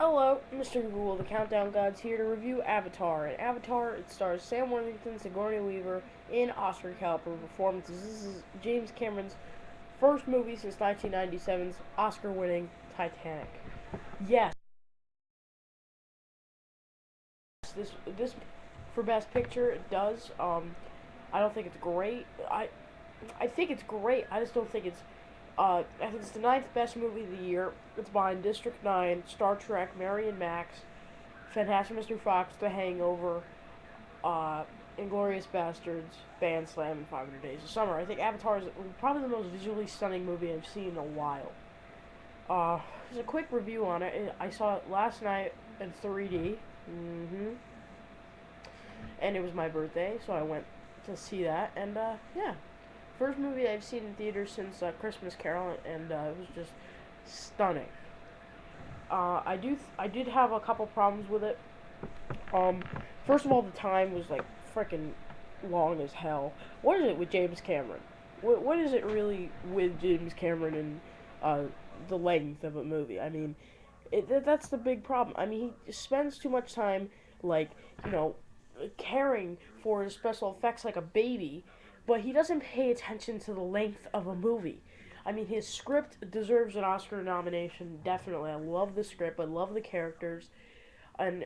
Hello, Mr. Google, the Countdown God's here to review Avatar. In Avatar, it stars Sam Worthington, Sigourney Weaver, and Oscar caliber performances. This is James Cameron's first movie since 1997's Oscar-winning Titanic. Yes, this for Best Picture it does. I don't think it's great. I think it's great. I just don't think it's. I think it's the ninth best movie of the year. It's behind District 9, Star Trek, Mary and Max, Fantastic Mr. Fox, The Hangover, Inglourious Bastards, Band Slam, and 500 Days of Summer. I think Avatar is probably the most visually stunning movie I've seen in a while. Just a quick review on it. I saw it last night in 3D. And it was my birthday, so I went to see that. And, yeah. First movie I've seen in theaters since Christmas Carol, and it was just stunning. I did have a couple problems with it. First of all, the time was like freaking long as hell. What is it with James Cameron? What is it really with James Cameron and the length of a movie? I mean, that's the big problem. I mean, he spends too much time, like, you know, caring for his special effects like a baby, but he doesn't pay attention to the length of a movie. I mean, his script deserves an Oscar nomination, definitely. I love the script, I love the characters, and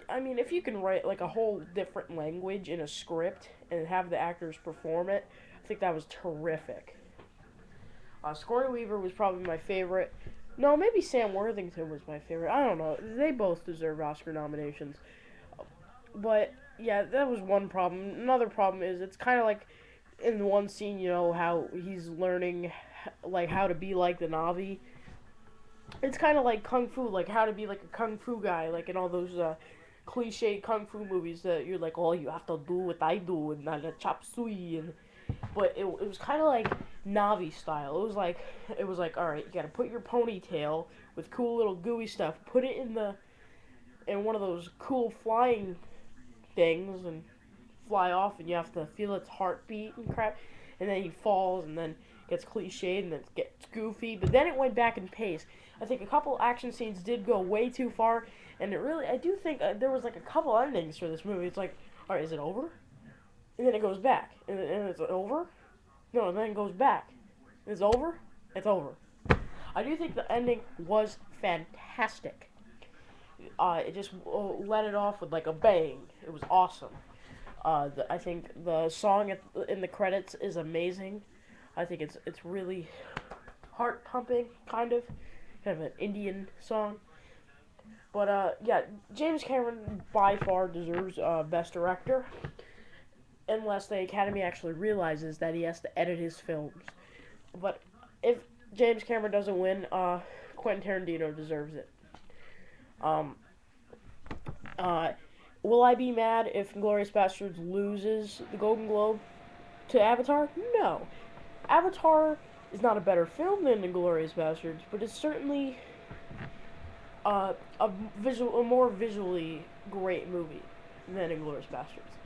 I mean, if you can write like a whole different language in a script and have the actors perform it, I think that was terrific. Sigourney Weaver was probably my favorite. No, maybe Sam Worthington was my favorite. I don't know. They both deserve Oscar nominations. But yeah, that was one problem. Another problem is it's kind of like in one scene, you know, how he's learning like how to be like the Navi. It's kind of like kung fu, like how to be like a kung fu guy, like in all those cliche kung fu movies that you're like, oh, you have to do what I do and not chop suey, and but it was kind of like Navi style. It was like, all right, you got to put your ponytail with cool little gooey stuff, put it in one of those cool flying things and fly off, and you have to feel its heartbeat and crap, and then he falls and then gets cliched and then it gets goofy, but then it went back in pace. I think a couple action scenes did go way too far, and I do think there was like a couple endings for this movie. It's like, all right, is it over? And then it goes back, and it's over. No, and then it goes back. It's over. It's over. I do think the ending was fantastic. It just let it off with like a bang. It was awesome. I think the song in the credits is amazing. I think it's really heart pumping, kind of an Indian song. But yeah, James Cameron by far deserves Best Director, unless the Academy actually realizes that he has to edit his films. But if James Cameron doesn't win, Quentin Tarantino deserves it. Um, uh, will I be mad if Inglourious Basterds loses the Golden Globe to Avatar? No. Avatar is not a better film than Inglourious Basterds, but it's certainly a more visually great movie than Inglourious Basterds.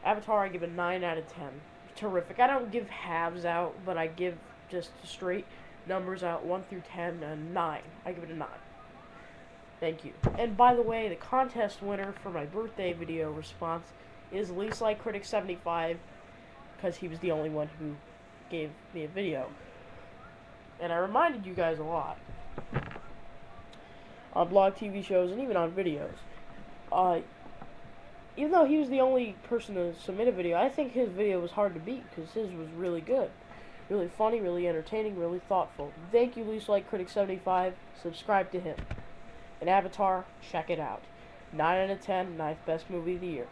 Avatar, I give a 9 out of 10. Terrific. I don't give halves out, but I give just straight numbers out 1 through 10 and 9. I give it a 9. Thank you. And by the way, the contest winner for my birthday video response is Least Like Critic 75, because he was the only one who gave me a video. And I reminded you guys a lot on blog TV shows and even on videos. Even though he was the only person to submit a video, I think his video was hard to beat because his was really good. Really funny, really entertaining, really thoughtful. Thank you, Least Like Critic 75. Subscribe to him. And Avatar, check it out. 9 out of 10, ninth best movie of the year.